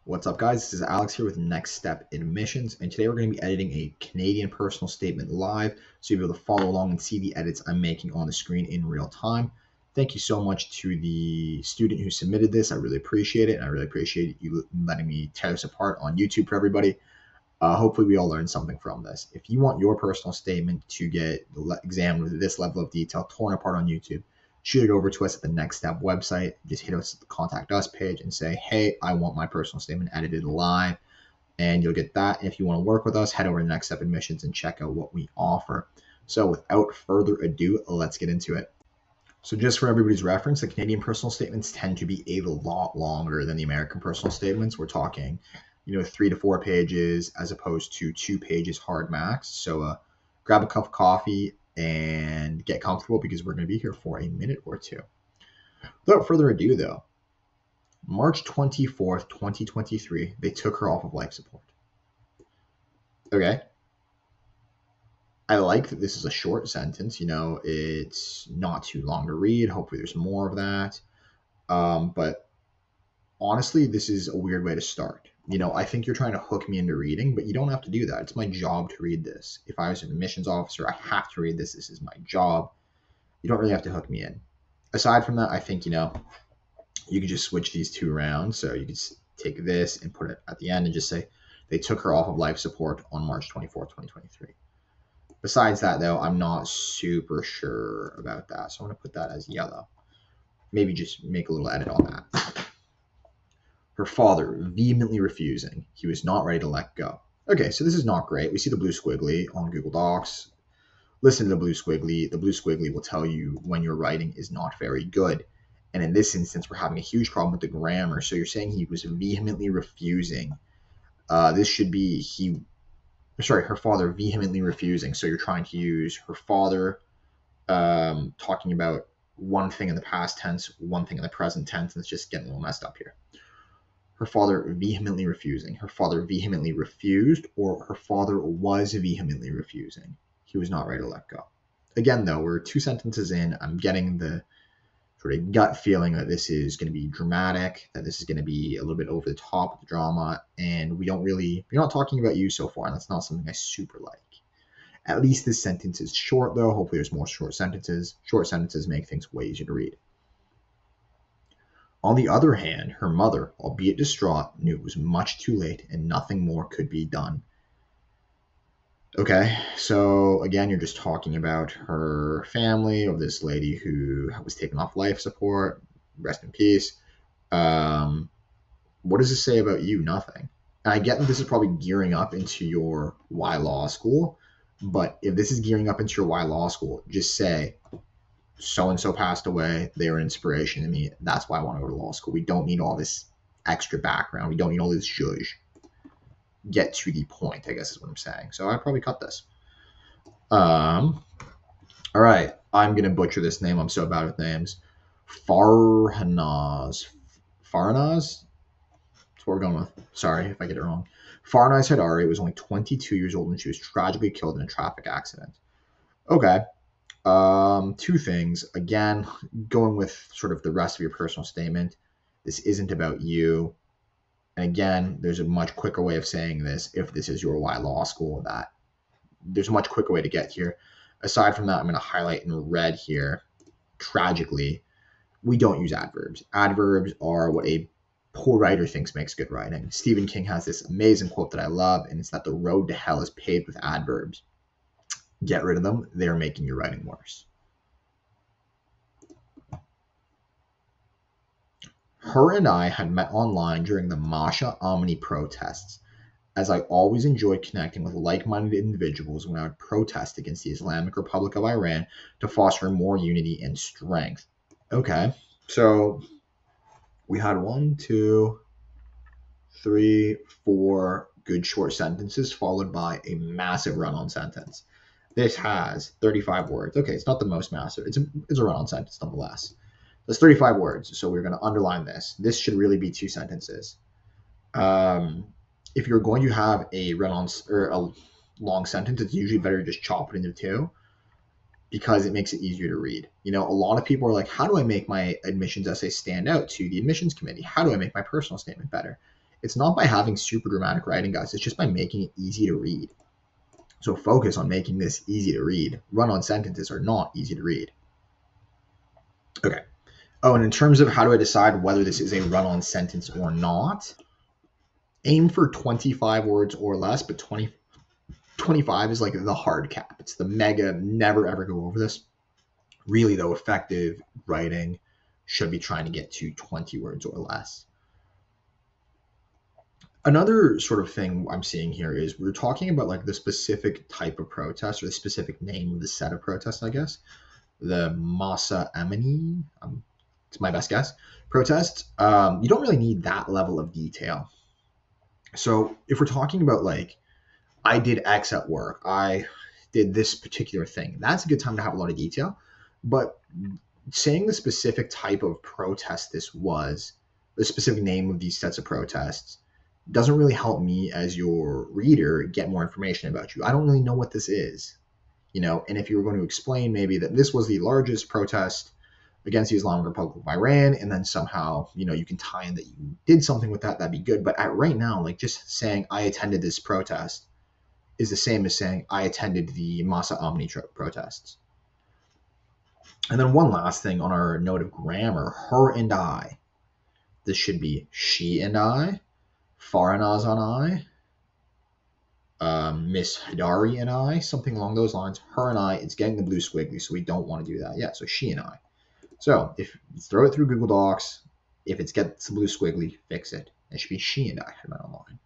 What's up, guys? This is Alex here with Next Step Admissions, and today we're going to be editing a Canadian personal statement live, so you'll be able to follow along and see the edits I'm making on the screen in real time. Thank you so much to the student who submitted this. I really appreciate it, and I really appreciate you letting me tear this apart on YouTube for everybody. Hopefully we all learned something from this. If you want your personal statement to get examined with this level of detail, torn apart on YouTube, shoot it over to us at the Next Step website. Just hit us at the Contact Us page and say, hey, I want my personal statement edited live, and you'll get that. And if you want to work with us, head over to Next Step Admissions and check out what we offer. So without further ado, let's get into it. So just for everybody's reference, the Canadian personal statements tend to be a lot longer than the American personal statements. We're talking 3 to 4 pages as opposed to 2 pages hard max. So grab a cup of coffee and get comfortable because we're going to be here for a minute or two. Without further ado, though, March 24th, 2023, they took her off of life support. Okay. I like that this is a short sentence. It's not too long to read. Hopefully there's more of that. But honestly, this is a weird way to start. I think you're trying to hook me into reading, but you don't have to do that. It's my job to read this. If I was an admissions officer, I have to read this. This is my job. You don't really have to hook me in. Aside from that, I think, you can just switch these two around. So you could take this and put it at the end and just say, they took her off of life support on March 24th, 2023. Besides that, though, I'm not super sure about that. So I'm going to put that as yellow. Maybe just make a little edit on that. Her father vehemently refusing. He was not ready to let go. Okay, so this is not great. We see the blue squiggly on Google Docs. Listen to the blue squiggly. The blue squiggly will tell you when your writing is not very good. And in this instance, we're having a huge problem with the grammar. So you're saying he was vehemently refusing. This should be her father vehemently refusing. So you're trying to use her father talking about one thing in the past tense, one thing in the present tense, and it's just getting a little messed up here. Her father vehemently refusing. Her father vehemently refused, or her father was vehemently refusing. He was not ready to let go. Again, though, we're 2 sentences in. I'm getting the sort of gut feeling that this is going to be dramatic, that this is going to be a little bit over the top of the drama, and we're not talking about you so far, and that's not something I super like. At least this sentence is short, though. Hopefully there's more short sentences. Short sentences make things way easier to read. On the other hand, her mother, albeit distraught, knew it was much too late and nothing more could be done. Okay, so again, you're just talking about her family, or this lady who was taken off life support. Rest in peace. What does this say about you? Nothing. And I get that this is probably gearing up into your Y Law School, but if this is gearing up into your Y Law School, just say, so-and-so passed away. They were an inspiration to me. That's why I want to go to law school. We don't need all this extra background. We don't need all this zhuzh. Get to the point, I guess is what I'm saying. So I'd probably cut this. All right. I'm going to butcher this name. I'm so bad with names. Farnaz. That's what we're going with. Sorry if I get it wrong. Farnaz Haidari was only 22 years old when she was tragically killed in a traffic accident. Okay. 2 things. Again, going with sort of the rest of your personal statement. This isn't about you. And again, there's a much quicker way of saying this if this is your Y Law School. That there's a much quicker way to get here. Aside from that, I'm going to highlight in red here. Tragically, we don't use adverbs. Adverbs are what a poor writer thinks makes good writing. Stephen King has this amazing quote that I love, and it's that the road to hell is paved with adverbs. Get rid of them. They're making your writing worse. Her and I had met online during the Masha Amini protests, as I always enjoyed connecting with like-minded individuals when I would protest against the Islamic Republic of Iran to foster more unity and strength. Okay, so we had 1, 2, 3, 4 good short sentences followed by a massive run-on sentence. This has 35 words. Okay, it's not the most massive. It's a run-on sentence nonetheless. That's 35 words, so we're going to underline this. This should really be 2 sentences. If you're going to have a run-on or a long sentence, it's usually better to just chop it into 2 because it makes it easier to read. A lot of people are like, how do I make my admissions essay stand out to the admissions committee? How do I make my personal statement better? It's not by having super dramatic writing, guys. It's just by making it easy to read. So focus on making this easy to read. Run-on sentences are not easy to read. Okay. Oh, and in terms of how do I decide whether this is a run-on sentence or not, aim for 25 words or less, but 25 is like the hard cap. It's the mega, never ever go over this. Really, though, effective writing should be trying to get to 20 words or less. Another sort of thing I'm seeing here is we're talking about like the specific type of protest or the specific name of the set of protests, I guess. The Masa Amini, it's my best guess, protests. You don't really need that level of detail. So if we're talking about like, I did X at work, I did this particular thing, that's a good time to have a lot of detail. But saying the specific type of protest this was, the specific name of these sets of protests, doesn't really help me as your reader get more information about you. I don't really know what this is, and if you were going to explain maybe that this was the largest protest against the Islamic Republic of Iran, and then somehow, you can tie in that you did something with that, that'd be good. But right now, like just saying I attended this protest is the same as saying I attended the Masa Amini protests. And then one last thing on our note of grammar, her and I. This should be she and I, Farnaz and I, Miss Hidari and I, something along those lines. Her and I, it's getting the blue squiggly, so we don't want to do that. Yeah, so she and I. So if you throw it through Google Docs, if it gets the blue squiggly, fix it. It should be she and I had met online.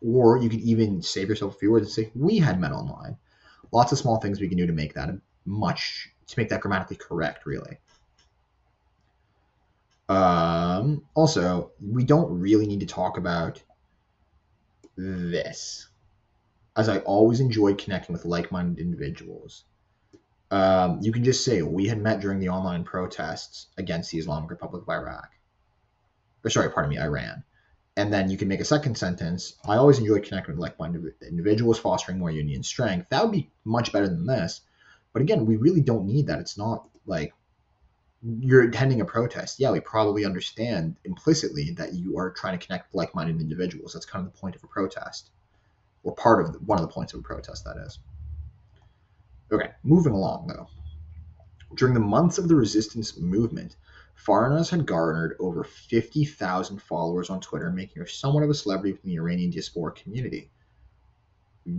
Or you could even save yourself a few words and say we had met online. Lots of small things we can do to make that grammatically correct, really. Also, we don't really need to talk about this, as I always enjoyed connecting with like-minded individuals. You can just say we had met during the online protests against the Islamic Republic of Iran. And then you can make a second sentence. I always enjoyed connecting with like-minded individuals, fostering more union strength. That would be much better than this. But again, we really don't need that. It's not like you're attending a protest. Yeah, we probably understand implicitly that you are trying to connect with like-minded individuals. That's kind of the point of a protest, or one of the points of a protest, that is. Okay, moving along though. During the months of the resistance movement, Farnaz had garnered over 50,000 followers on Twitter, making her somewhat of a celebrity within the Iranian diaspora community.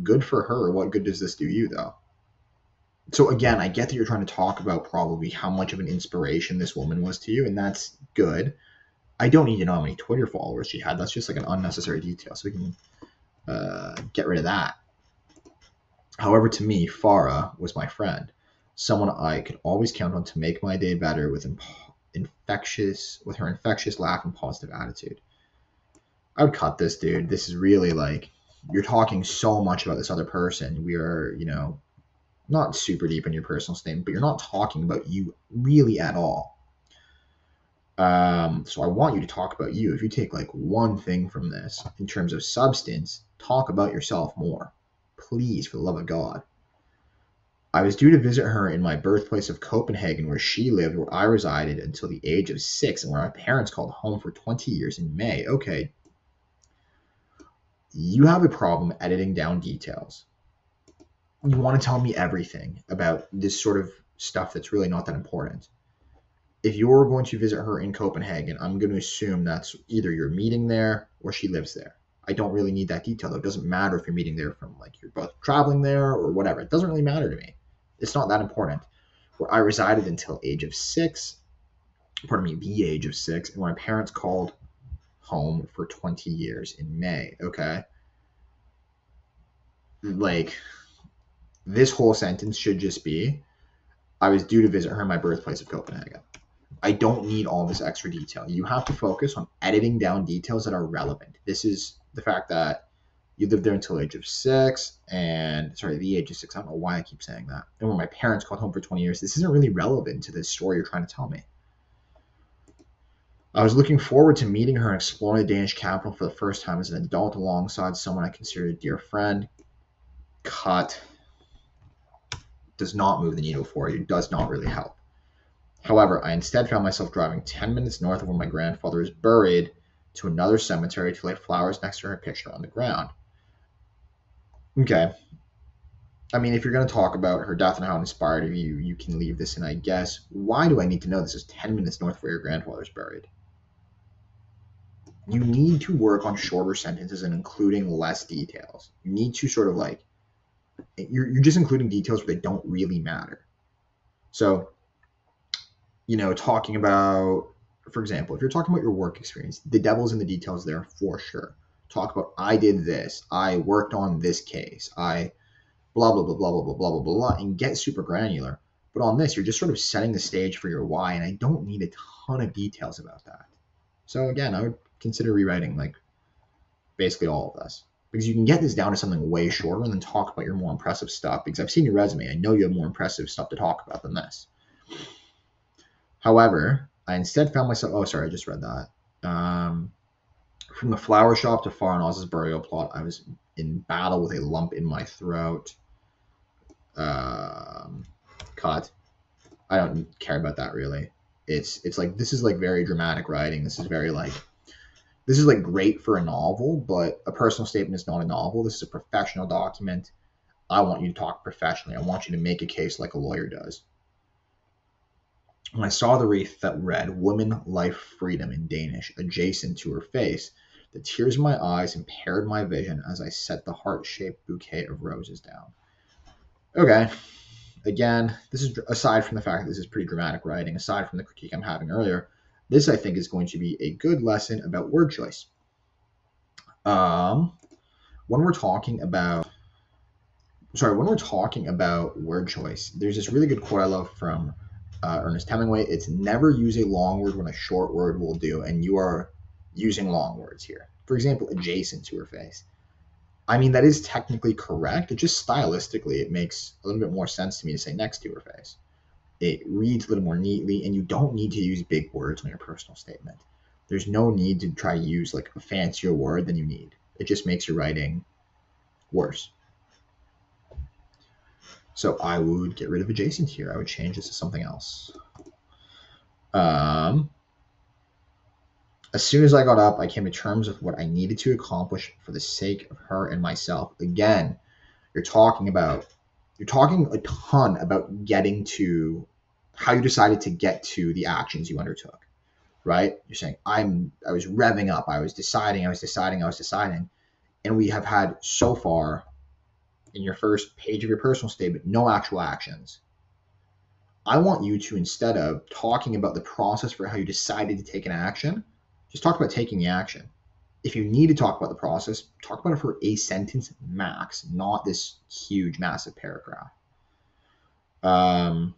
Good for her. What good does this do you, though? So again, I get that you're trying to talk about probably how much of an inspiration this woman was to you, and that's good. I don't need to know how many Twitter followers she had. That's just like an unnecessary detail, so we can get rid of that. However, to me, Farah was my friend, someone I could always count on to make my day better with her infectious laugh and positive attitude. I would cut this, dude. This is really like, you're talking so much about this other person. We are, not super deep in your personal statement, but you're not talking about you really at all. So I want you to talk about you. If you take like one thing from this in terms of substance, talk about yourself more. Please, for the love of God. I was due to visit her in my birthplace of Copenhagen, where she lived, where I resided until the age of 6, and where my parents called home for 20 years in May. Okay. You have a problem editing down details. You want to tell me everything about this sort of stuff that's really not that important. If you're going to visit her in Copenhagen, I'm going to assume that's either you're meeting there or she lives there. I don't really need that detail, though. It doesn't matter if you're meeting there from like you're both traveling there or whatever. It doesn't really matter to me. It's not that important. Where I resided until the age of 6, and where my parents called home for 20 years in May. Okay. Like, this whole sentence should just be, I was due to visit her in my birthplace of Copenhagen. I don't need all this extra detail. You have to focus on editing down details that are relevant. This is the fact that you lived there until the age of 6, I don't know why I keep saying that. And when my parents called home for 20 years, this isn't really relevant to this story you're trying to tell me. I was looking forward to meeting her and exploring the Danish capital for the first time as an adult alongside someone I considered a dear friend. Cut. Does not move the needle for you. Does not really help. However, I instead found myself driving 10 minutes north of where my grandfather is buried to another cemetery to lay flowers next to her picture on the ground. Okay. I mean, if you're going to talk about her death and how it inspired you, you can leave this in, I guess. Why do I need to know this is 10 minutes north of where your grandfather's buried? You need to work on shorter sentences and including less details. You need to sort of like, you're just including details where they don't really matter. So, talking about, for example, if you're talking about your work experience, the devil's in the details there for sure. Talk about, I did this, I worked on this case, I blah, blah, blah, blah, blah, blah, blah, blah, blah, and get super granular. But on this, you're just sort of setting the stage for your why, and I don't need a ton of details about that. So again, I would consider rewriting like basically all of this, because you can get this down to something way shorter and then talk about your more impressive stuff, because I've seen your resume. I know you have more impressive stuff to talk about than this. However, I instead found myself, oh, sorry, I just read that. From the flower shop to Farnaz's burial plot, I was in battle with a lump in my throat. Cut. I don't care about that really. It's like, this is like very dramatic writing. This is like great for a novel, but a personal statement is not a novel. This is a professional document. I want you to talk professionally. I want you to make a case like a lawyer does. When I saw the wreath that read "Woman, Life, Freedom" in Danish adjacent to her face, the tears in my eyes impaired my vision as I set the heart-shaped bouquet of roses down. Okay. Again, this is aside from the fact that this is pretty dramatic writing, aside from the critique I'm having earlier, this I think is going to be a good lesson about word choice. When we're talking about word choice, there's this really good quote I love from Ernest Hemingway. It's never use a long word when a short word will do, and you are using long words here. For example, adjacent to her face. I mean, that is technically correct. It just stylistically, it makes a little bit more sense to me to say next to her face. It reads a little more neatly, and you don't need to use big words on your personal statement. There's no need to try to use like a fancier word than you need. It just makes your writing worse. So I would get rid of adjacent here. I would change this to something else. As soon as I got up, I came to terms with what I needed to accomplish for the sake of her and myself. Again, you're talking a ton about getting to how you decided to get to the actions you undertook, right? You're saying, I was revving up. I was deciding. And we have had so far in your first page of your personal statement, no actual actions. I want you to, instead of talking about the process for how you decided to take an action, just talk about taking the action. If you need to talk about the process, talk about it for a sentence max, not this huge, massive paragraph. When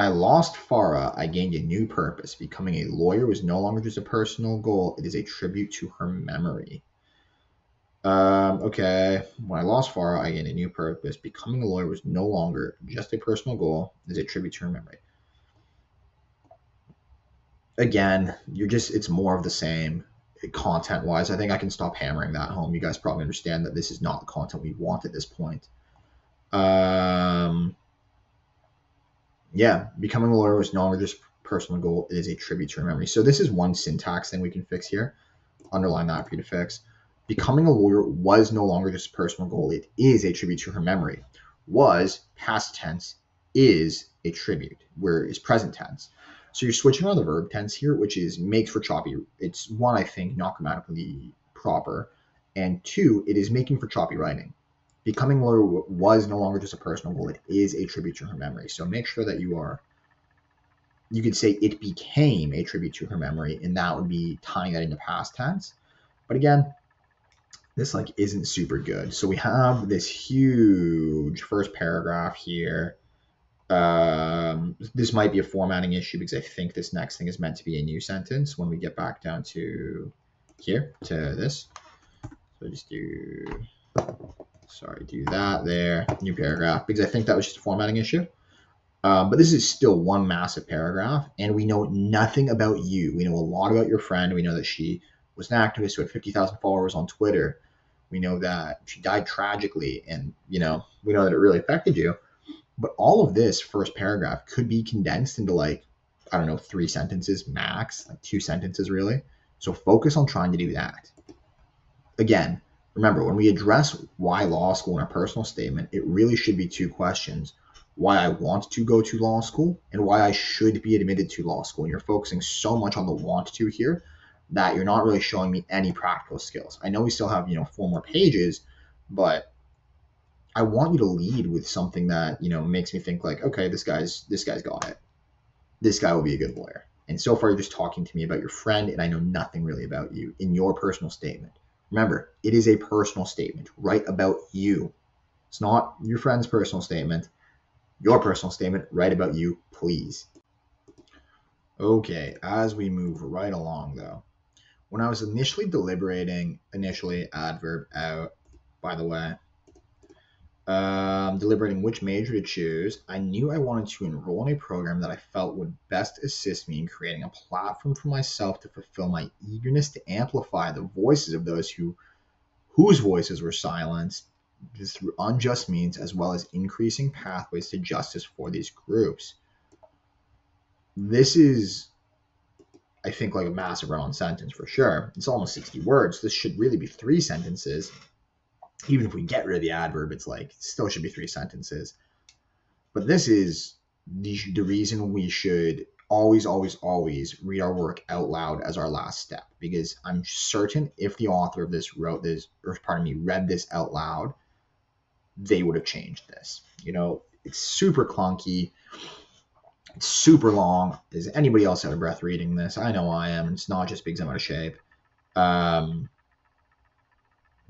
I lost Farah, I gained a new purpose. Becoming a lawyer was no longer just a personal goal. It is a tribute to her memory. Okay. When I lost Farah, I gained a new purpose. Becoming a lawyer was no longer just a personal goal. It is a tribute to her memory. Again, it's more of the same content-wise. I think I can stop hammering that home. You guys probably understand that this is not the content we want at this point. Yeah, becoming a lawyer was no longer just personal goal. It is a tribute to her memory. So this is one syntax thing we can fix here. Underline that for you to fix. Becoming a lawyer was no longer just a personal goal. It is a tribute to her memory. Was, past tense, is a tribute, where is present tense. So you're switching on the verb tense here, which makes for choppy. It's one, I think, not grammatically proper. And two, it is making for choppy writing. Becoming a lawyer was no longer just a personal goal. It is a tribute to her memory. So make sure that you could say it became a tribute to her memory, and that would be tying that into past tense. But again, this isn't super good. So we have this huge first paragraph here. This might be a formatting issue because I think this next thing is meant to be a new sentence when we get back down to here, to this. So just do that there, new paragraph, because I think that was just a formatting issue. But this is still one massive paragraph, and we know nothing about you. We know a lot about your friend. We know that she was an activist who had 50,000 followers on Twitter. We know that she died tragically, and we know that it really affected you. But all of this first paragraph could be condensed into a I don't know, 3 sentences max, like 2 sentences really. So focus on trying to do that. Again, remember, when we address why law school in our personal statement, it really should be 2 questions. Why I want to go to law school and why I should be admitted to law school. And you're focusing so much on the want to here that you're not really showing me any practical skills. I know we still have, 4 more pages, but I want you to lead with something that, makes me think like, okay, this guy's got it. This guy will be a good lawyer. And so far, you're just talking to me about your friend, and I know nothing really about you in your personal statement. Remember, it is a personal statement. Write about you. It's not your friend's personal statement. Your personal statement, write about you, please. Okay, as we move right along, though, when I was initially deliberating, adverb out, by the way, deliberating which major to choose, I knew I wanted to enroll in a program that I felt would best assist me in creating a platform for myself to fulfill my eagerness to amplify the voices of those whose voices were silenced through unjust means, as well as increasing pathways to justice for these groups. This is, I think, like a massive run-on sentence for sure. It's almost 60 words. This should really be 3 sentences. Even if we get rid of the adverb, it's like still should be 3 sentences. But this is the reason we should always read our work out loud as our last step, because I'm certain if the author of this read this out loud, they would have changed this. It's super clunky. It's super long. Is anybody else out of breath reading this? I know I am. It's not just because I'm out of shape.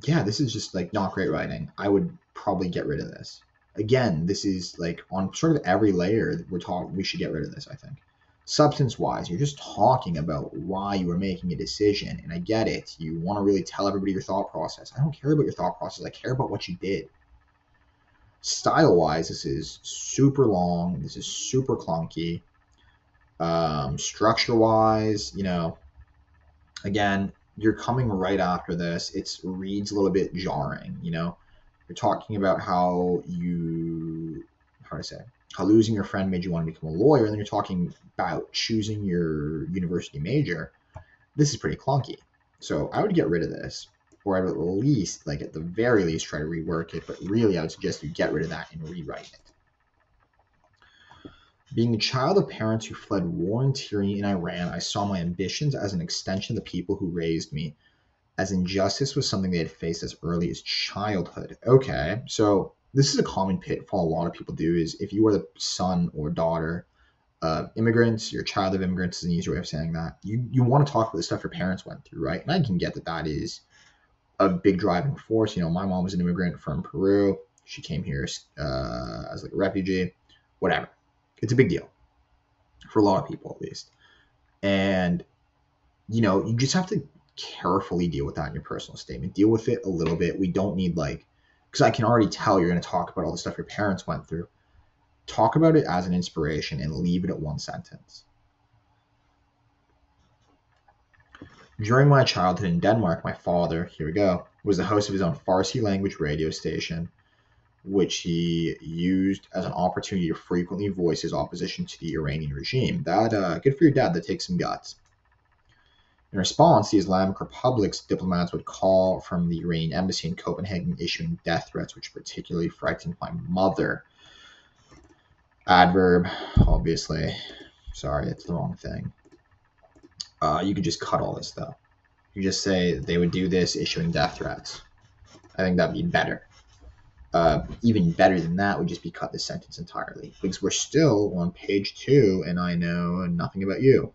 Yeah, this is just like not great writing. I would probably get rid of this. Again, this is like on sort of every layer we should get rid of this, I think. Substance wise, you're just talking about why you were making a decision. And I get it. You want to really tell everybody your thought process. I don't care about your thought process. I care about what you did. Style wise, this is super long. This is super clunky. Structure wise, again, you're coming right after this. It reads a little bit jarring, You're talking about how losing your friend made you want to become a lawyer, and then you're talking about choosing your university major. This is pretty clunky. So I would get rid of this, or I would at the very least, try to rework it. But really, I would suggest you get rid of that and rewrite it. Being a child of parents who fled war and tyranny in Iran, I saw my ambitions as an extension of the people who raised me, as injustice was something they had faced as early as childhood. Okay, so this is a common pitfall a lot of people do, is if you are the son or daughter of immigrants, you're a child of immigrants is an easier way of saying that, you want to talk about the stuff your parents went through, right? And I can get that is a big driving force. My mom was an immigrant from Peru. She came here as like a refugee, whatever. It's a big deal for a lot of people, at least. And, you just have to carefully deal with that in your personal statement. Deal with it a little bit. We don't need because I can already tell you're going to talk about all the stuff your parents went through. Talk about it as an inspiration and leave it at 1 sentence. During my childhood in Denmark, my father, here we go, was the host of his own Farsi language radio station, which he used as an opportunity to frequently voice his opposition to the Iranian regime. That good for your dad. That takes some guts. In response, the Islamic Republic's diplomats would call from the Iranian embassy in Copenhagen, issuing death threats, which particularly frightened my mother. Adverb, obviously. Sorry, it's the wrong thing. You could just cut all this, though. You just say they would do this, issuing death threats. I think that'd be better. Even better than that would just be cut this sentence entirely, because we're still on page 2 and I know nothing about you.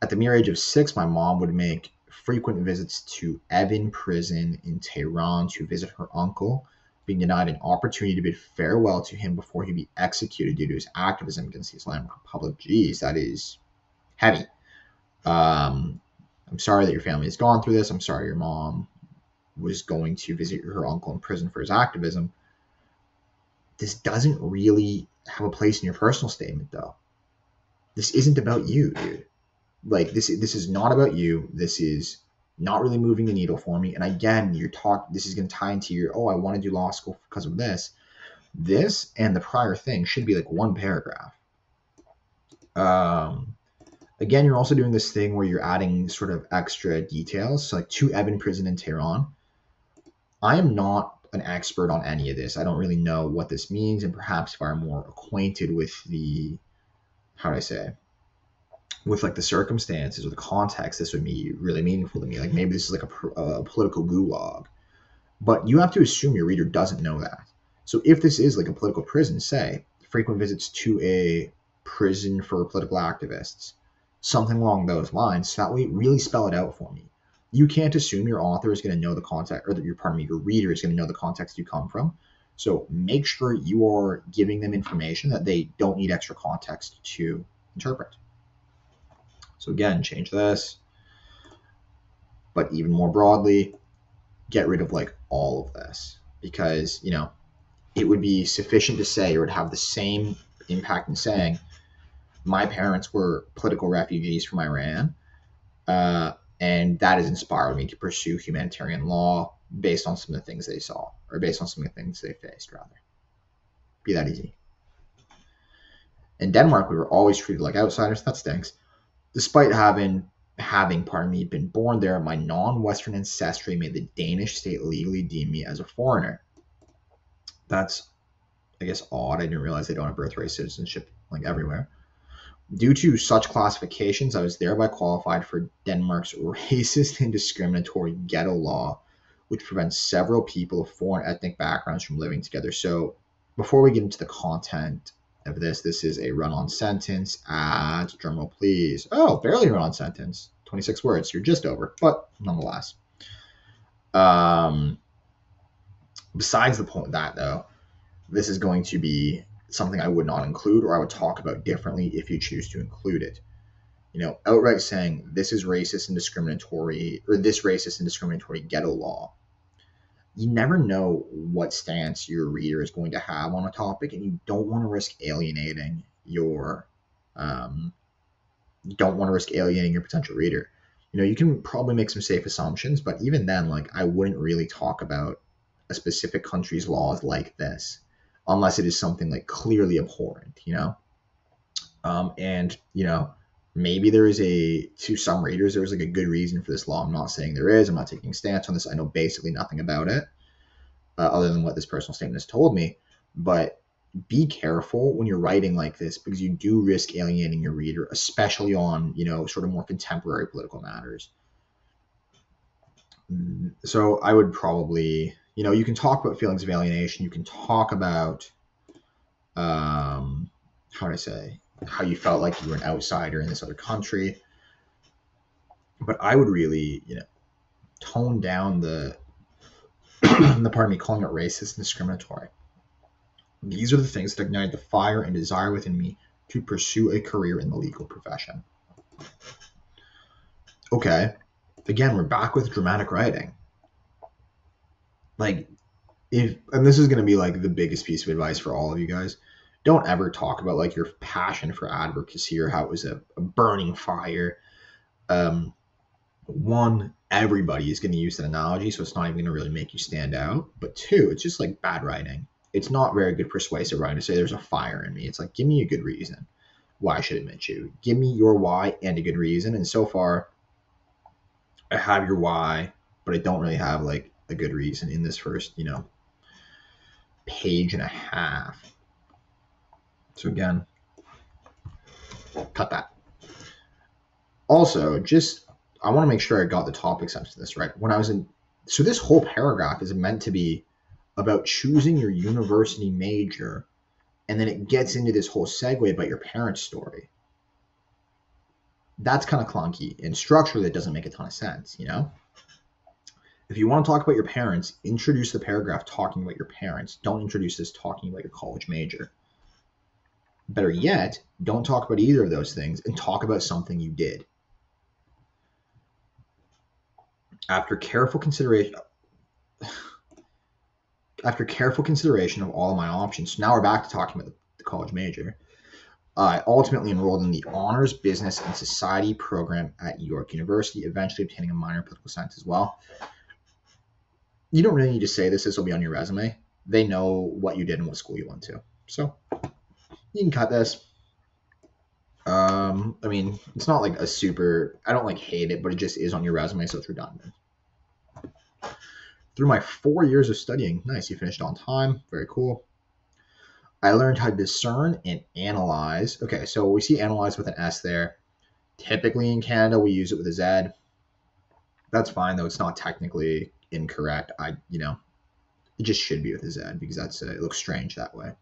At the mere age of 6, my mom would make frequent visits to Evin prison in Tehran to visit her uncle, being denied an opportunity to bid farewell to him before he'd be executed due to his activism against the Islamic Republic. Geez, that is heavy. I'm sorry that your family has gone through this. I'm sorry your mom was going to visit her uncle in prison for his activism. This doesn't really have a place in your personal statement, though. This isn't about you, dude. This is not about you. This is not really moving the needle for me. And again, this is going to tie into your, I want to do law school because of this. This and the prior thing should be 1 paragraph. Again, you're also doing this thing where you're adding sort of extra details. So like to Evan prison in Tehran. I am not an expert on any of this. I don't really know what this means, and perhaps if I'm more acquainted with the, how do I say, with like the circumstances or the context, this would be really meaningful to me. Like maybe this is like a political gulag, but you have to assume your reader doesn't know that. So if this is like a political prison, say frequent visits to a prison for political activists, something along those lines, so that way really spell it out for me. You can't assume your author is going to know the context, or that your reader is going to know the context you come from. So make sure you are giving them information that they don't need extra context to interpret. So again, change this, but even more broadly, get rid of like all of this, because it would be sufficient to say, or would have the same impact in saying, my parents were political refugees from Iran, and that has inspired me to pursue humanitarian law based on some of the things they saw, or based on some of the things they faced, rather. Be that easy. In Denmark, we were always treated like outsiders. That stinks. Despite having been born there, my non-Western ancestry made the Danish state legally deem me as a foreigner. That's, I guess, odd. I didn't realize they don't have birthright citizenship like everywhere. Due to such classifications, I was thereby qualified for Denmark's racist and discriminatory ghetto law, which prevents several people of foreign ethnic backgrounds from living together. So before we get into the content of this is a run-on sentence at, drumroll please, barely a run-on sentence, 26 words, you're just over, but nonetheless. Besides the point that, though, this is going to be something I would not include, or I would talk about differently if you choose to include it. Outright saying this is racist and discriminatory, or this racist and discriminatory ghetto law. You never know what stance your reader is going to have on a topic, and you don't want to risk alienating your potential reader. You can probably make some safe assumptions, but even then, like, I wouldn't really talk about a specific country's laws like this unless it is something like clearly abhorrent, and maybe there is to some readers, there's like a good reason for this law. I'm not saying there is. I'm not taking a stance on this. I know basically nothing about it other than what this personal statement has told me. But be careful when you're writing like this, because you do risk alienating your reader, especially on, sort of more contemporary political matters. So I would probably, you can talk about feelings of alienation. You can talk about, how you felt like you were an outsider in this other country. But I would really, tone down the calling it racist and discriminatory. These are the things that ignited the fire and desire within me to pursue a career in the legal profession. Okay, again, we're back with dramatic writing. And this is going to be like the biggest piece of advice for all of you guys. Don't ever talk about like your passion for advocacy or how it was a burning fire. One, everybody is going to use that analogy, so it's not even going to really make you stand out. But two, it's just like bad writing. It's not very good persuasive writing to say there's a fire in me. It's like, give me a good reason why I should admit you. Give me your why and a good reason. And so far, I have your why, but I don't really have like a good reason in this first, page and a half. So again, cut that. Also, I want to make sure I got the topic sense of this right. So this whole paragraph is meant to be about choosing your university major, and then it gets into this whole segue about your parents' story. That's kind of clunky, and structurally it doesn't make a ton of sense, If you want to talk about your parents, introduce the paragraph talking about your parents. Don't introduce this talking about your college major. Better yet, don't talk about either of those things and talk about something you did. After careful consideration of all of my options, so now we're back to talking about the college major. I ultimately enrolled in the Honors Business and Society program at York University, eventually obtaining a minor in political science as well. You don't really need to say this. This will be on your resume. They know what you did and what school you went to. So you can cut this. I mean, it's not like a super, I don't like hate it, but it just is on your resume, so it's redundant. Through my 4 years of studying, nice, you finished on time, very cool. I learned how to discern and analyze. Okay, so we see analyze with an S there. Typically in Canada, we use it with a Z. That's fine, though. It's not technically incorrect. It just should be with a Z because it looks strange that way.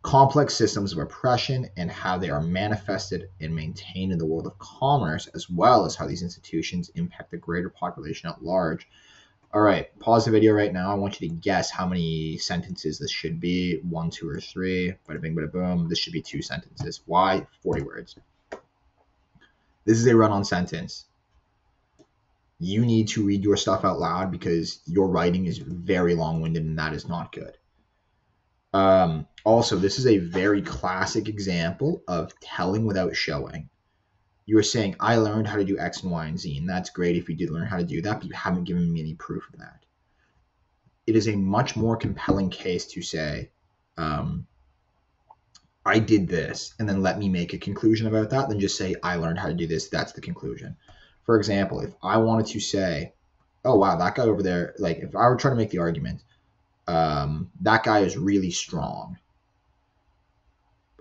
Complex systems of oppression and how they are manifested and maintained in the world of commerce, as well as how these institutions impact the greater population at large. All right, pause the video right now. I want you to guess how many sentences this should be. 1, 2, or 3. Bada bing, bada boom. This should be 2 sentences. Why? 40 words. This is a run-on sentence. You need to read your stuff out loud because your writing is very long-winded and that is not good. Also, this is a very classic example of telling without showing. You were saying, I learned how to do X and Y and Z, and that's great if you did learn how to do that, but you haven't given me any proof of that. It is a much more compelling case to say, I did this, and then let me make a conclusion about that than just say, I learned how to do this, that's the conclusion. For example, if I wanted to say, oh, wow, that guy over there, like if I were trying to make the argument, that guy is really strong.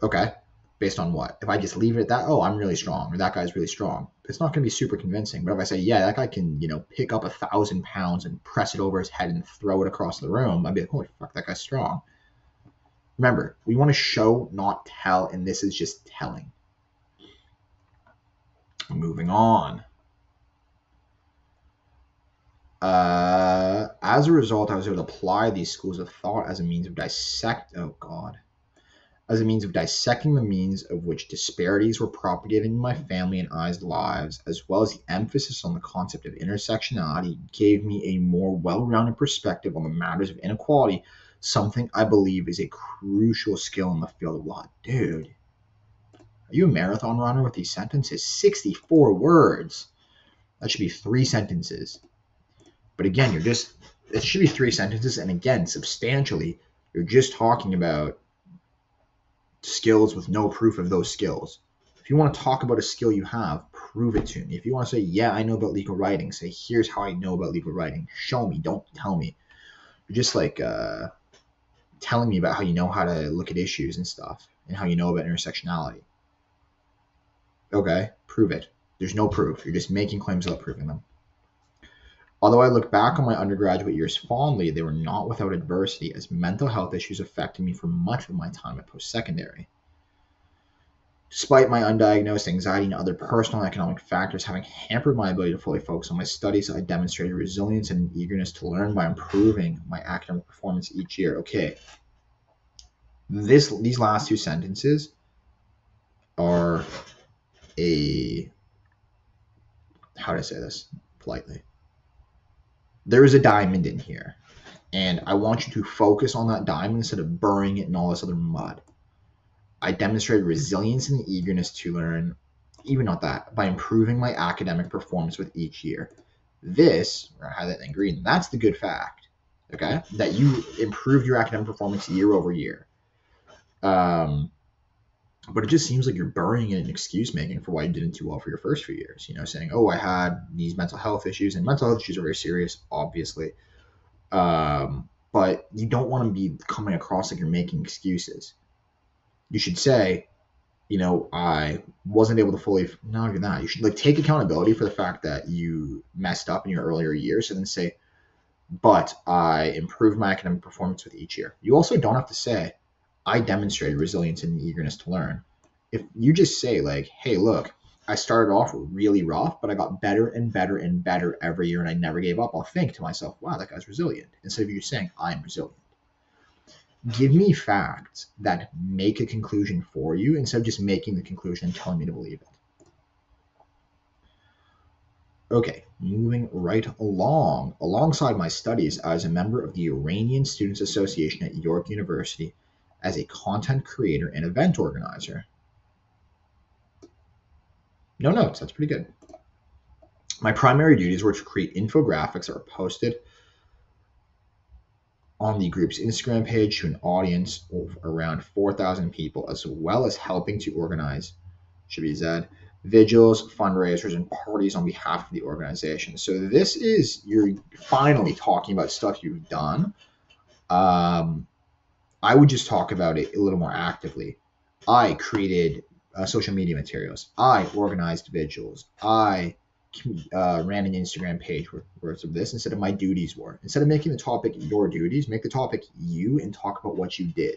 Okay, based on what? If I just leave it at that, oh, I'm really strong, or that guy's really strong, it's not going to be super convincing. But if I say, yeah, that guy can, pick up 1,000 pounds and press it over his head and throw it across the room, I'd be like, holy fuck, that guy's strong. Remember, we want to show, not tell, and this is just telling. Moving on. As a result, I was able to apply these schools of thought as a means of dissecting the means of which disparities were propagating in my family and I's lives, as well as the emphasis on the concept of intersectionality gave me a more well-rounded perspective on the matters of inequality, something I believe is a crucial skill in the field of law. Dude, are you a marathon runner with these sentences? 64 words. That should be 3 sentences. But again, it should be 3 sentences, and again, substantially, you're just talking about skills with no proof of those skills. If you want to talk about a skill you have, prove it to me. If you want to say, yeah, I know about legal writing, say, here's how I know about legal writing. Show me, don't tell me. You're just like telling me about how you know how to look at issues and stuff and how you know about intersectionality. Okay, prove it. There's no proof. You're just making claims without proving them. Although I look back on my undergraduate years fondly, they were not without adversity, as mental health issues affected me for much of my time at post-secondary. Despite my undiagnosed anxiety and other personal and economic factors having hampered my ability to fully focus on my studies, I demonstrated resilience and an eagerness to learn by improving my academic performance each year. Okay, these last 2 sentences are how do I say this politely? There is a diamond in here, and I want you to focus on that diamond instead of burying it in all this other mud. I demonstrated resilience and the eagerness to learn, even not that, by improving my academic performance with each year. This, or I highlight in green, that's the good fact, okay? That you improved your academic performance year over year. But it just seems like you're burying it in excuse making for why you didn't do well for your first few years. Saying, oh, I had these mental health issues, and mental health issues are very serious, obviously. But you don't want to be coming across like you're making excuses. You should say, I wasn't able to fully, no, you're not. You should take accountability for the fact that you messed up in your earlier years and then say, but I improved my academic performance with each year. You also don't have to say, I demonstrated resilience and eagerness to learn. If you just say hey, look, I started off really rough, but I got better and better and better every year and I never gave up, I'll think to myself, wow, that guy's resilient. Instead of you saying, I'm resilient. Give me facts that make a conclusion for you instead of just making the conclusion and telling me to believe it. Okay, moving right along. Alongside my studies, I was a member of the Iranian Students Association at York University as a content creator and event organizer. No notes, that's pretty good. My primary duties were to create infographics that were posted on the group's Instagram page to an audience of around 4,000 people, as well as helping to organize should be Z, vigils, fundraisers, and parties on behalf of the organization. So this is, you're finally talking about stuff you've done. I would just talk about it a little more actively. I created social media materials. I organized vigils. I ran an Instagram page worth of this instead of my duties were. Instead of making the topic your duties, make the topic you and talk about what you did.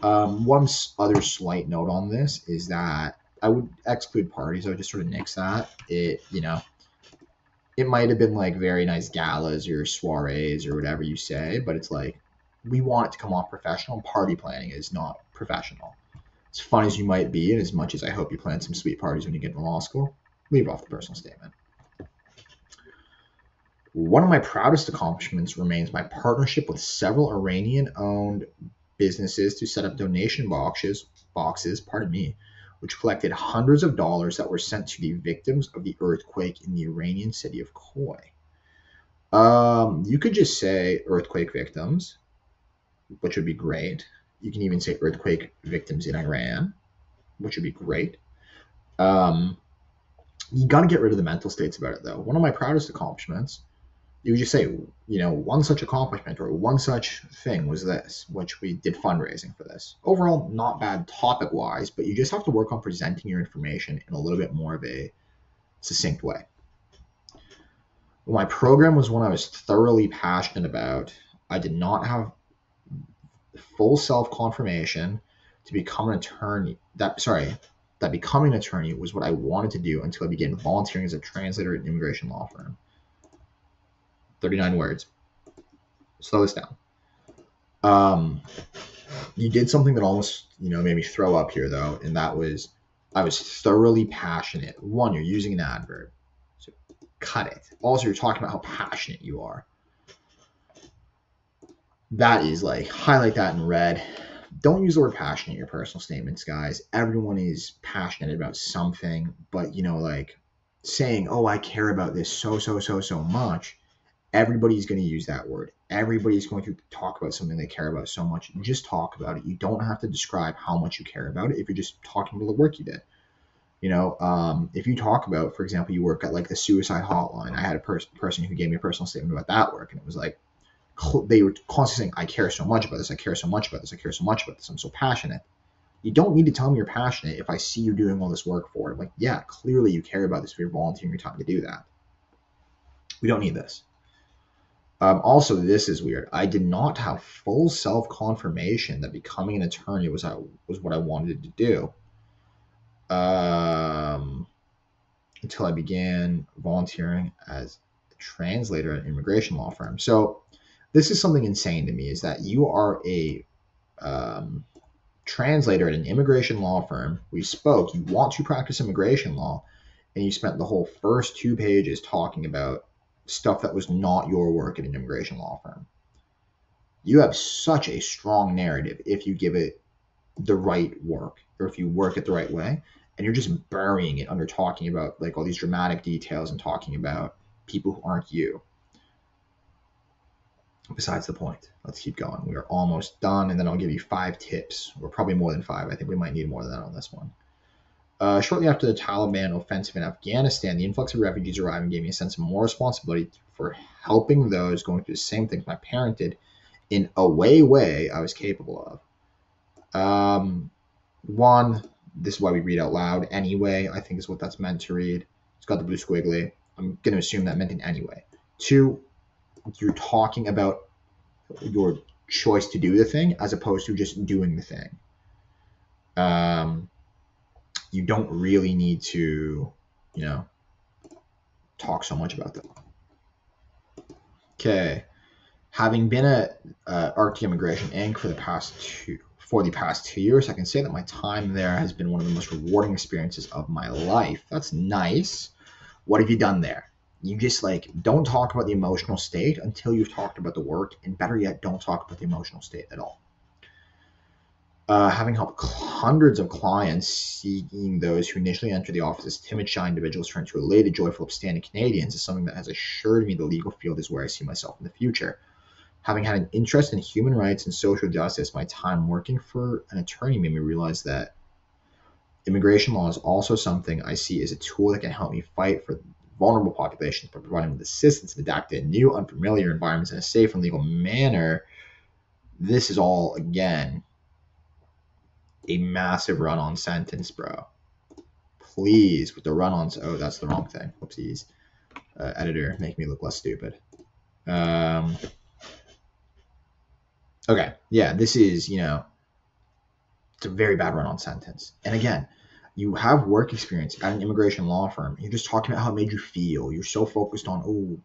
One other slight note on this is that I would exclude parties. I would just sort of nix that. It might have been like very nice galas or soirees or whatever you say, but it's like, we want it to come off professional. Party planning is not professional. As fun as you might be, and as much as I hope you plan some sweet parties when you get to law school, leave off the personal statement. One of my proudest accomplishments remains my partnership with several Iranian-owned businesses to set up donation boxes, which collected hundreds of dollars that were sent to the victims of the earthquake in the Iranian city of Khoi. You could just say earthquake victims, which would be great. You can even say earthquake victims in Iran, which would be great. You got to get rid of the mental states about it, though. One of my proudest accomplishments, you would just say, one such accomplishment or one such thing was this, which we did fundraising for this. Overall, not bad topic-wise, but you just have to work on presenting your information in a little bit more of a succinct way. My program was one I was thoroughly passionate about. I did not have full self-confirmation to become an attorney. That becoming an attorney was what I wanted to do until I began volunteering as a translator at an immigration law firm. 39 words. Slow this down. You did something that almost, made me throw up here, though, and that was, I was thoroughly passionate. One, you're using an adverb, so cut it. Also, you're talking about how passionate you are. That is highlight that in red. Don't use the word passionate in your personal statements, guys. Everyone is passionate about something, but saying, oh, I care about this so much, everybody's going to use that word. Everybody's going to talk about something they care about so much. Just talk about it. You don't have to describe how much you care about it if you're just talking about the work you did. If you talk about, for example, you work at the suicide hotline. I had a person who gave me a personal statement about that work, and it was they were constantly saying, I care so much about this, I care so much about this, I care so much about this, I'm so passionate. You don't need to tell me you're passionate if I see you doing all this work for it. Yeah, clearly you care about this if you're volunteering your time to do that. We don't need this. Also, this is weird. I did not have full self-confirmation that becoming an attorney was what I wanted to do until I began volunteering as a translator at an immigration law firm. So this is something insane to me, is that you are a translator at an immigration law firm. We spoke, you want to practice immigration law, and you spent the whole first 2 pages talking about stuff that was not your work at an immigration law firm. You have such a strong narrative if you give it the right work, or if you work it the right way, and you're just burying it under talking about all these dramatic details and talking about people who aren't you. Besides the point, let's keep going. We are almost done, and then I'll give you 5 tips, or probably more than 5. I think we might need more than that on this one. Shortly after the Taliban offensive in Afghanistan, the influx of refugees arriving gave me a sense of more responsibility for helping those going through the same things my parent did in a way I was capable of. 1, this is why we read out loud. Anyway, I think is what that's meant to read. It's got the blue squiggly. I'm going to assume that meant in anyway. 2, you're talking about your choice to do the thing as opposed to just doing the thing. You don't really need to, talk so much about that. Okay. Having been at Arctic Immigration Inc. for the past 2 years, I can say that my time there has been one of the most rewarding experiences of my life. That's nice. What have you done there? You just don't talk about the emotional state until you've talked about the work, and better yet, don't talk about the emotional state at all. Having helped hundreds of clients, seeing those who initially enter the office as timid, shy individuals turn to elated, joyful, upstanding Canadians is something that has assured me the legal field is where I see myself in the future. Having had an interest in human rights and social justice, my time working for an attorney made me realize that Immigration law is also something I see as a tool that can help me fight for vulnerable populations by providing them with assistance in adapting to new, unfamiliar environments in a safe and legal manner. This is all, again, a massive run-on sentence, bro. Please, with the run-ons. Oh, that's the wrong thing. Whoopsies. Editor, make me look less stupid. Okay, yeah, this is, it's a very bad run-on sentence. And again, you have work experience at an immigration law firm. You're just talking about how it made you feel. You're so focused on,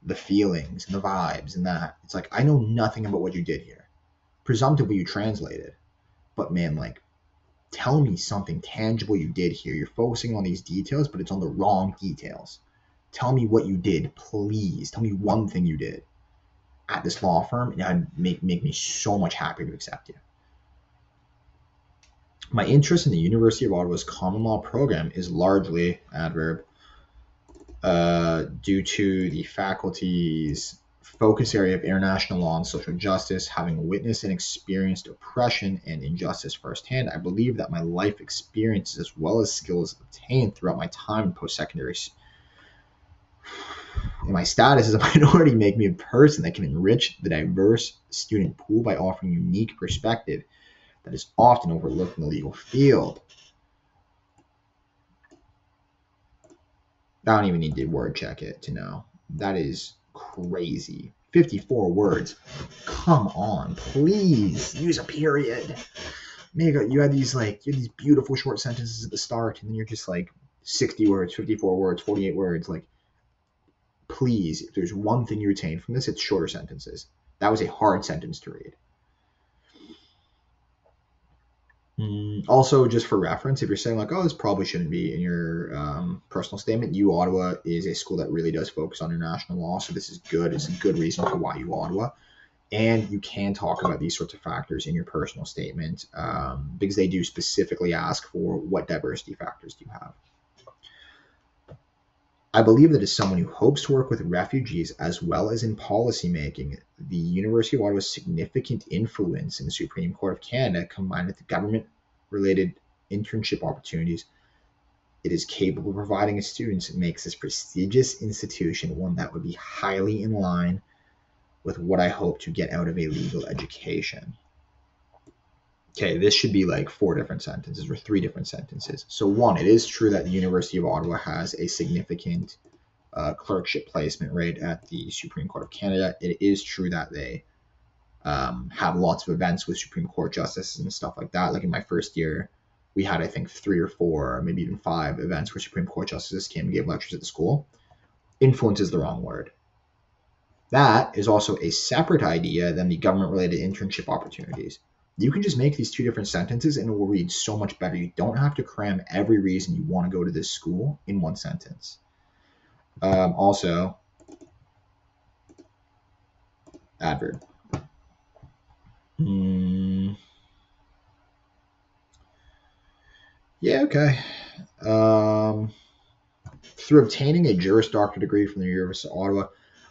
the feelings and the vibes and that. It's like, I know nothing about what you did here. Presumptively, you translated. But man, like, tell me something tangible you did here. You're focusing on these details, but it's on the wrong details. Tell me what you did, please. Tell me one thing you did at this law firm, and that'd make me so much happier to accept you. My interest in the University of Ottawa's common law program is largely, adverb, due to the faculty's focus area of international law and social justice. Having witnessed and experienced oppression and injustice firsthand, I believe that my life experiences as well as skills obtained throughout my time in post-secondary and my status as a minority make me a person that can enrich the diverse student pool by offering unique perspective that is often overlooked in the legal field. I don't even need to word check it to know. That is crazy. 54 words. Come on, please use a period. You had these beautiful short sentences at the start, and then you're just like 60 words, 54 words, 48 words. Like, please, if there's one thing you retain from this, it's shorter sentences. That was a hard sentence to read. Also, just for reference, if you're saying like, this probably shouldn't be in your personal statement, U Ottawa is a school that really does focus on international law, so this is good. It's a good reason for why U Ottawa. And you can talk about these sorts of factors in your personal statement because they do specifically ask for what diversity factors do you have. I believe that as someone who hopes to work with refugees as well as in policymaking, the University of Ottawa's significant influence in the Supreme Court of Canada, combined with the government-related internship opportunities it is capable of providing its students, makes this prestigious institution one that would be highly in line with what I hope to get out of a legal education. Okay, this should be like 4 different sentences or 3 different sentences. So 1, it is true that the University of Ottawa has a significant clerkship placement rate at the Supreme Court of Canada. It is true that they have lots of events with Supreme Court justices and stuff like that. Like in my first year, we had, I think, 3 or 4, maybe even 5 events where Supreme Court justices came and gave lectures at the school. Influence is the wrong word. That is also a separate idea than the government-related internship opportunities. You can just make these 2 different sentences and it will read so much better. You don't have to cram every reason you want to go to this school in 1 sentence. Also, adverb. Yeah, okay. Through obtaining a Juris Doctor degree from the University of Ottawa,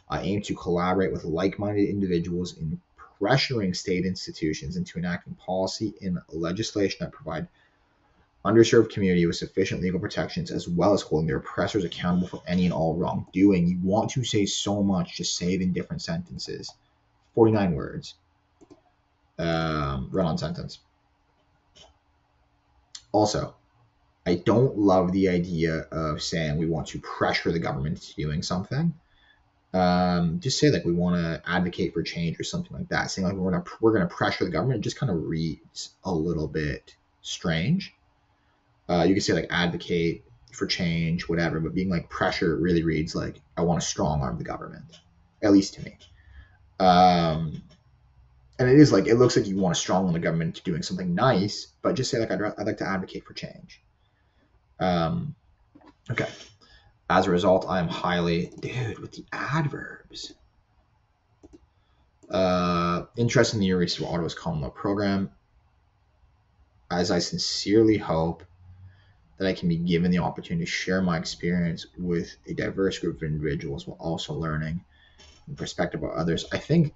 I aim to collaborate with like-minded individuals in pressuring state institutions into enacting policy and legislation that provide underserved community with sufficient legal protections, as well as holding their oppressors accountable for any and all wrongdoing. You want to say so much, just say it in different sentences. 49 words. Run-on sentence. Also, I don't love the idea of saying we want to pressure the government into doing something. Just say like we want to advocate for change or something like that. Saying like we're gonna pressure the government, it just kind of reads a little bit strange. You can say like advocate for change, whatever, but being like pressure really reads like I want to strong arm the government, at least to me. And it is like it looks like you want to strong arm the government into doing something nice, but just say like I'd like to advocate for change. Okay. As a result, I am highly, with the adverbs. Interested in the University of Ottawa's common law program, as I sincerely hope that I can be given the opportunity to share my experience with a diverse group of individuals while also learning the perspective of others. I think,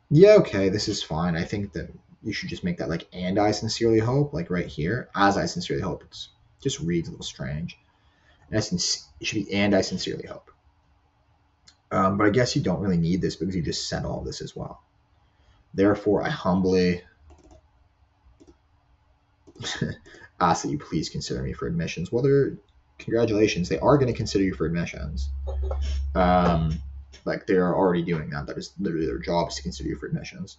yeah, okay, this is fine. I think that you should just make that like "and I sincerely hope," like right here, "as I sincerely hope." It just reads a little strange. In essence, it should be "and I sincerely hope." But I guess you don't really need this because you just said all this as well. Therefore, I humbly ask that you please consider me for admissions. Whether, congratulations, they are going to consider you for admissions. Like they are already doing that. That is literally their job, is to consider you for admissions.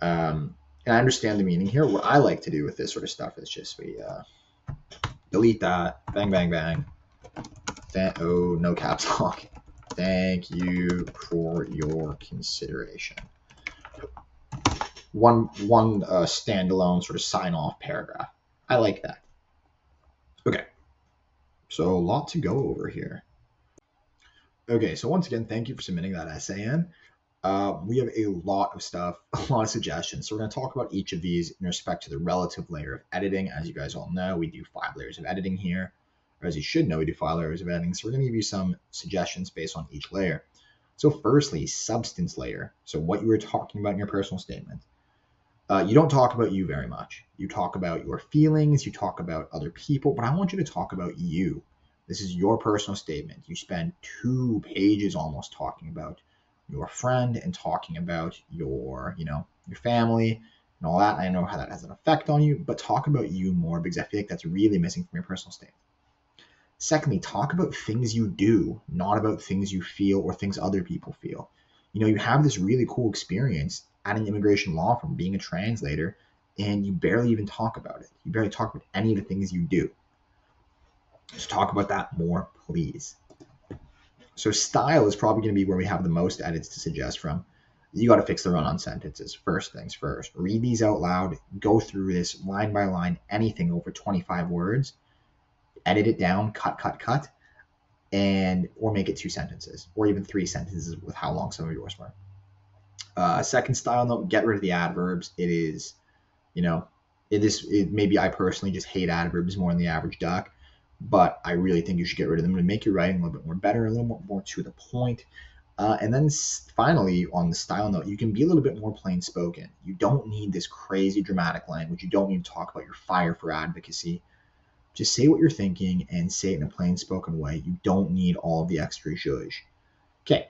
And I understand the meaning here. What I like to do with this sort of stuff is just we delete that, bang, bang, bang. Oh, no caps lock. Thank you for your consideration. One standalone sort of sign off paragraph. I like that. Okay, so a lot to go over here. Okay, so once again, thank you for submitting that essay in. We have a lot of stuff, a lot of suggestions. So we're going to talk about each of these in respect to the relative layer of editing. As you guys all know, we do 5 layers of editing here. Or as you should know, we do 5 layers of editing. So we're going to give you some suggestions based on each layer. So firstly, substance layer. So what you were talking about in your personal statement. You don't talk about you very much. You talk about your feelings, you talk about other people, but I want you to talk about you. This is your personal statement. You spend 2 pages almost talking about your friend and talking about your family and all that. I know how that has an effect on you, but talk about you more because I feel like that's really missing from your personal statement. Secondly, talk about things you do, not about things you feel or things other people feel. You have this really cool experience at an immigration law firm being a translator, and you barely even talk about it. You barely talk about any of the things you do. Just talk about that more, please. So style is probably going to be where we have the most edits to suggest from. You got to fix the run-on sentences. First things first. Read these out loud. Go through this line by line. Anything over 25 words. Edit it down. Cut. Or make it 2 sentences. Or even 3 sentences with how long some of yours were. Second style note, get rid of the adverbs. Maybe I personally just hate adverbs more than the average duck, but I really think you should get rid of them to make your writing a little bit more better, a little more to the point. And then finally, on the style note, you can be a little bit more plain spoken. You don't need this crazy dramatic language. You don't need to talk about your fire for advocacy. Just say what you're thinking and say it in a plain spoken way. You don't need all of the extra zhuzh. Okay.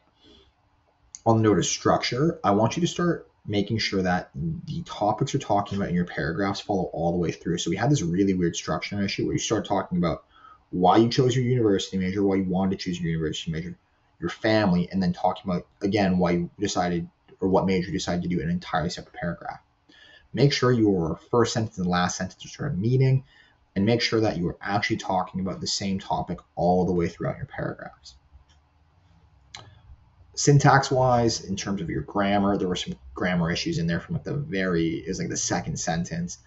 On the note of structure, I want you to start making sure that the topics you're talking about in your paragraphs follow all the way through. So we had this really weird structure issue where you start talking about why you chose your university major, why you wanted to choose your university major, your family, and then talking about, again, why you decided or what major you decided to do in an entirely separate paragraph. Make sure your first sentence and last sentence are sort of meeting, and make sure that you are actually talking about the same topic all the way throughout your paragraphs. Syntax-wise, in terms of your grammar, there were some grammar issues in there from the second sentence.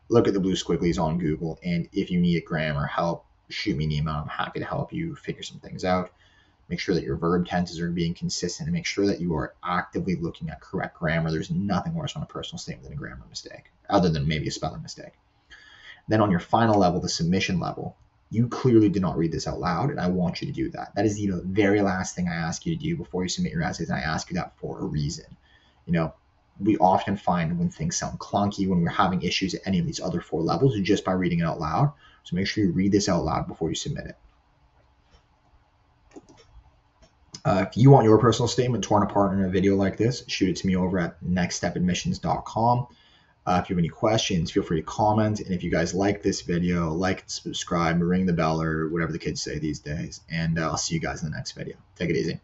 Look at the blue squigglies on Google, and if you need grammar help, shoot me an email. I'm happy to help you figure some things out. Make sure that your verb tenses are being consistent, and make sure that you are actively looking at correct grammar. There's nothing worse on a personal statement than a grammar mistake, other than maybe a spelling mistake. Then on your final level, the submission level, you clearly did not read this out loud, and I want you to do that. That is the very last thing I ask you to do before you submit your essays, and I ask you that for a reason. We often find when things sound clunky, when we're having issues at any of these other 4 levels, just by reading it out loud. So make sure you read this out loud before you submit it. If you want your personal statement torn apart in a video like this, shoot it to me over at nextstepadmissions.com. If you have any questions, feel free to comment. And if you guys like this video, like, subscribe, ring the bell, or whatever the kids say these days. And I'll see you guys in the next video. Take it easy.